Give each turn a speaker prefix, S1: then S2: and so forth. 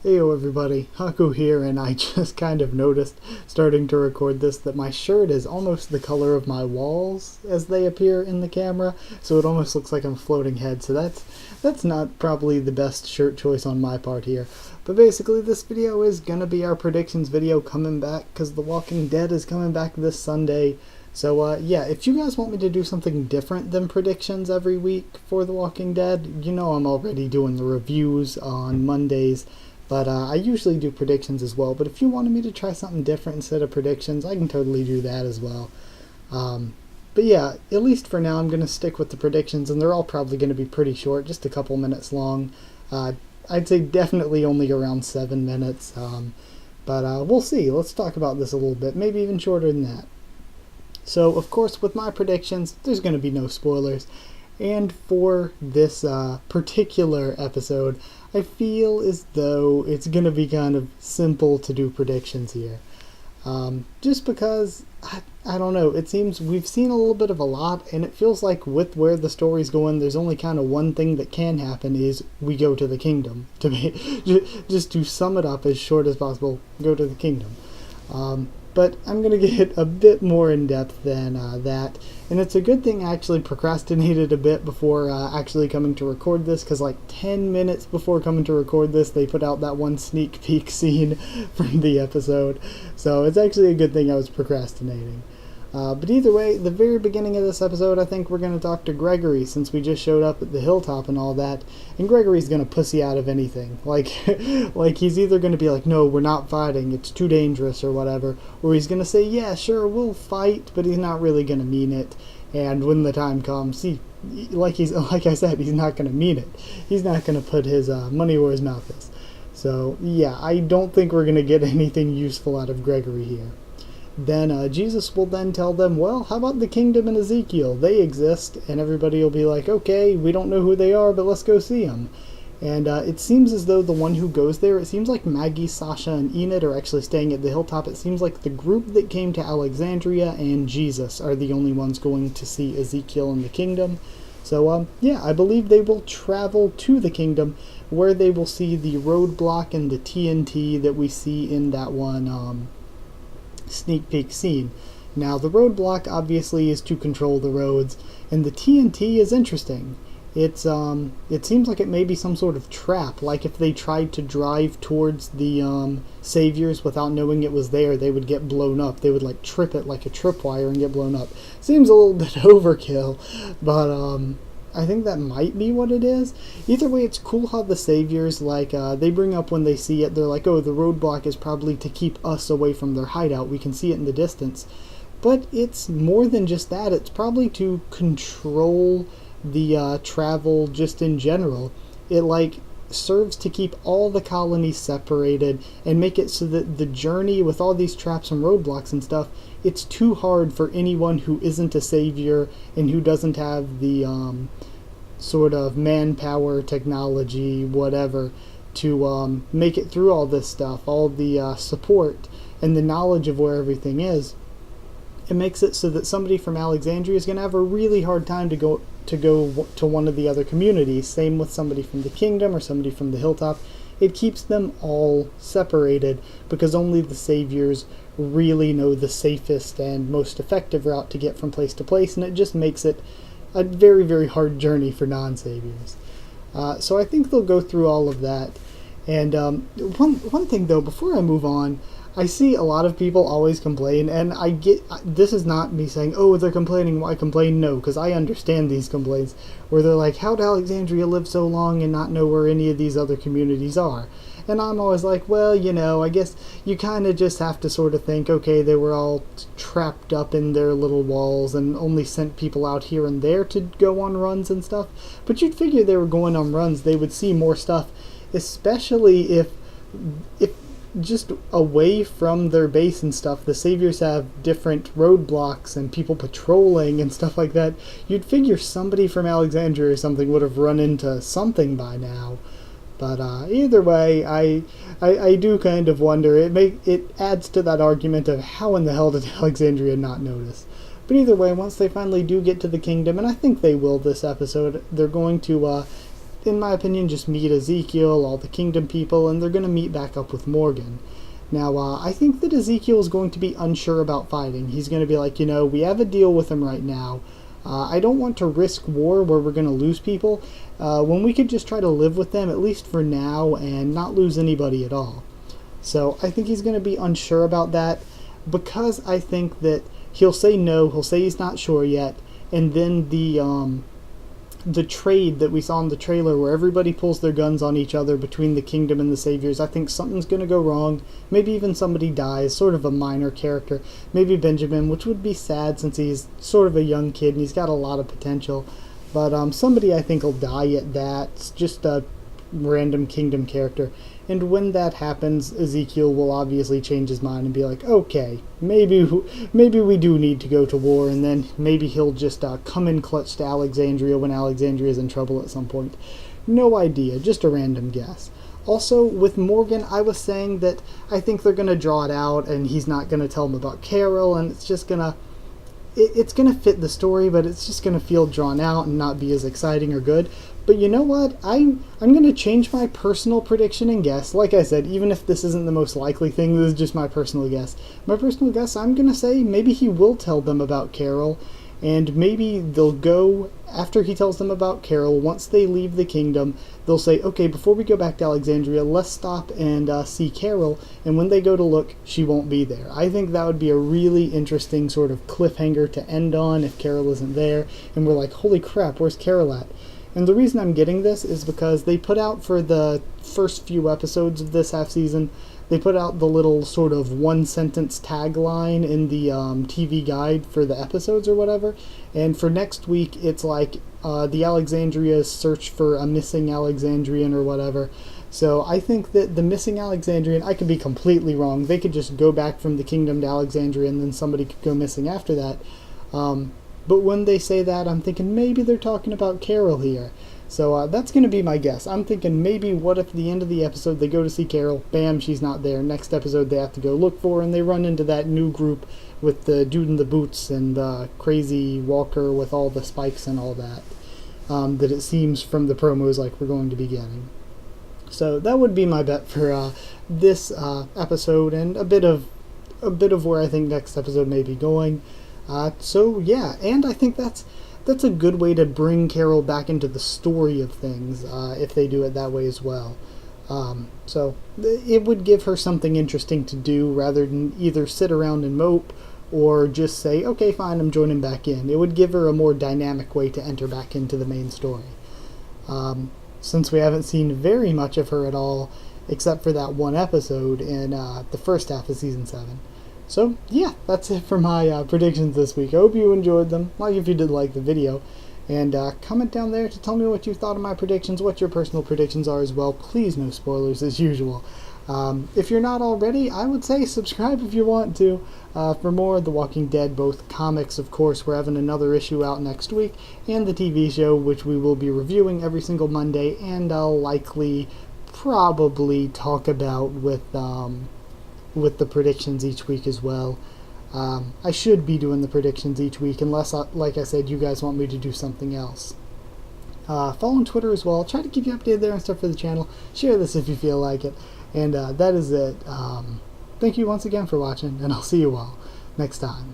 S1: Heyo everybody, Haku here, and I just kind of noticed, starting to record this, that my shirt is almost the color of my walls as they appear in the camera, so it almost looks like I'm floating head, so that's not probably the best shirt choice on my part here. But basically this video is gonna be our predictions video coming back, because The Walking Dead is coming back this Sunday. So yeah, if you guys want me to do something different than predictions every week for The Walking Dead, you know I'm already doing the reviews on Mondays. But I usually do predictions as well. But if you wanted me to try something different instead of predictions, I can totally do that as well. But yeah, at least for now, I'm going to stick with the predictions, and they're all probably going to be pretty short, just a couple minutes long. I'd say definitely only around 7 minutes. But we'll see. Let's talk about this a little bit, maybe even shorter than that. So, of course, with my predictions, there's going to be no spoilers. And for this particular episode, I feel as though it's going to be kind of simple to do predictions here. Just because, I don't know, it seems we've seen a little bit of a lot, and it feels like with where the story's going, there's only kind of one thing that can happen is we go to the kingdom. Just to sum it up as short as possible, go to the kingdom. But I'm going to get a bit more in-depth than that. And it's a good thing I actually procrastinated a bit before actually coming to record this, because like 10 minutes before coming to record this, they put out that one sneak peek scene from the episode. So it's actually a good thing I was procrastinating. But either way, the very beginning of this episode, I think we're going to talk to Gregory, since we just showed up at the hilltop and all that, and Gregory's going to pussy out of anything. Like he's either going to be like, no, we're not fighting, it's too dangerous or whatever, or he's going to say, yeah, sure, we'll fight, but he's not really going to mean it. And when the time comes, like I said, he's not going to mean it. He's not going to put his money where his mouth is. So, yeah, I don't think we're going to get anything useful out of Gregory here. Then Jesus will then tell them, well, how about the kingdom and Ezekiel? They exist, and everybody will be like, okay, we don't know who they are, but let's go see them. And it seems as though the one who goes there, it seems like Maggie, Sasha, and Enid are actually staying at the hilltop. It seems like the group that came to Alexandria and Jesus are the only ones going to see Ezekiel and the kingdom. So, yeah, I believe they will travel to the kingdom, where they will see the roadblock and the TNT that we see in that one, sneak peek scene. Now the roadblock obviously is to control the roads, and the TNT is interesting. It seems like it may be some sort of trap, like if they tried to drive towards the saviors without knowing it was there, they would get blown up. They would like trip it like a tripwire and get blown up. Seems a little bit overkill, but I think that might be what it is. Either way, it's cool how the saviors, like, they bring up when they see it, they're like, oh, the roadblock is probably to keep us away from their hideout. We can see it in the distance. But it's more than just that. It's probably to control the travel just in general. It, like, serves to keep all the colonies separated and make it so that the journey with all these traps and roadblocks and stuff, it's too hard for anyone who isn't a savior and who doesn't have the sort of manpower, technology, whatever, to make it through all this stuff, all the support and the knowledge of where everything is. It makes it so that somebody from Alexandria is going to have a really hard time to go to one of the other communities. Same with somebody from the kingdom or somebody from the hilltop. It keeps them all separated because only the saviors really know the safest and most effective route to get from place to place, and it just makes it a very, very hard journey for non-saviors. So I think they'll go through all of that. And one thing though, before I move on, I see a lot of people always complain, and I get, this is not me saying, oh, they're complaining, why complain? No, because I understand these complaints, where they're like, how'd Alexandria live so long and not know where any of these other communities are? And I'm always like, well, you know, I guess you kind of just have to sort of think, okay, they were all trapped up in their little walls and only sent people out here and there to go on runs and stuff. But you'd figure they were going on runs, they would see more stuff, especially if just away from their base and stuff, the saviors have different roadblocks and people patrolling and stuff like that. You'd figure somebody from Alexandria or something would have run into something by now. But either way, I do kind of wonder. It adds to that argument of how in the hell did Alexandria not notice? But either way, once they finally do get to the kingdom, and I think they will this episode, they're going to in my opinion, just meet Ezekiel, all the kingdom people, and they're going to meet back up with Morgan. Now, I think that Ezekiel is going to be unsure about fighting. He's going to be like, we have a deal with him right now. I don't want to risk war where we're going to lose people when we could just try to live with them, at least for now, and not lose anybody at all. So I think he's going to be unsure about that, because I think that he'll say no, he'll say he's not sure yet, and then the trade that we saw in the trailer where everybody pulls their guns on each other between the kingdom and the saviors, I think something's going to go wrong. Maybe even somebody dies, sort of a minor character. Maybe Benjamin, which would be sad since he's sort of a young kid and he's got a lot of potential. But somebody I think will die at that. It's just a random kingdom character. And when that happens, Ezekiel will obviously change his mind and be like, okay, maybe we do need to go to war, and then maybe he'll just come in clutch to Alexandria when Alexandria is in trouble at some point. No idea, just a random guess. Also, with Morgan, I was saying that I think they're going to draw it out, and he's not going to tell him about Carol, and it's just going to... It's going to fit the story, but it's just going to feel drawn out and not be as exciting or good. But you know what? I'm going to change my personal prediction and guess. Like I said, even if this isn't the most likely thing, this is just my personal guess. My personal guess, I'm going to say maybe he will tell them about Carol, and maybe they'll go, after he tells them about Carol, once they leave the kingdom, they'll say, okay, before we go back to Alexandria, let's stop and see Carol, and when they go to look, she won't be there. I think that would be a really interesting sort of cliffhanger to end on if Carol isn't there, and we're like, holy crap, where's Carol at? And the reason I'm getting this is because they put out, for the first few episodes of this half season, they put out the little sort of one-sentence tagline in the TV guide for the episodes or whatever. And for next week, it's like the Alexandria's search for a missing Alexandrian or whatever. So I think that the missing Alexandrian, I could be completely wrong. They could just go back from the kingdom to Alexandria and then somebody could go missing after that. But when they say that, I'm thinking maybe they're talking about Carol here. So that's going to be my guess. I'm thinking maybe what if at the end of the episode they go to see Carol, bam, she's not there. Next episode they have to go look for her, and they run into that new group with the dude in the boots and the crazy walker with all the spikes and all that. That it seems from the promos like we're going to be getting. So that would be my bet for this episode, and a bit of where I think next episode may be going. So yeah, and I think that's a good way to bring Carol back into the story of things, if they do it that way as well. So it would give her something interesting to do rather than either sit around and mope or just say, okay, fine, I'm joining back in. It would give her a more dynamic way to enter back into the main story. Since we haven't seen very much of her at all, except for that one episode in the first half of Season 7. So, yeah, that's it for my predictions this week. I hope you enjoyed them, like if you did like the video. And comment down there to tell me what you thought of my predictions, what your personal predictions are as well. Please, no spoilers as usual. If you're not already, I would say subscribe if you want to for more of The Walking Dead, both comics, of course, we're having another issue out next week, and the TV show, which we will be reviewing every single Monday, and I'll likely, probably talk about with the predictions each week as well. I should be doing the predictions each week, unless, like I said, you guys want me to do something else. Follow on Twitter as well. I'll try to keep you updated there and stuff for the channel. Share this if you feel like it. And that is it. Thank you once again for watching, and I'll see you all next time.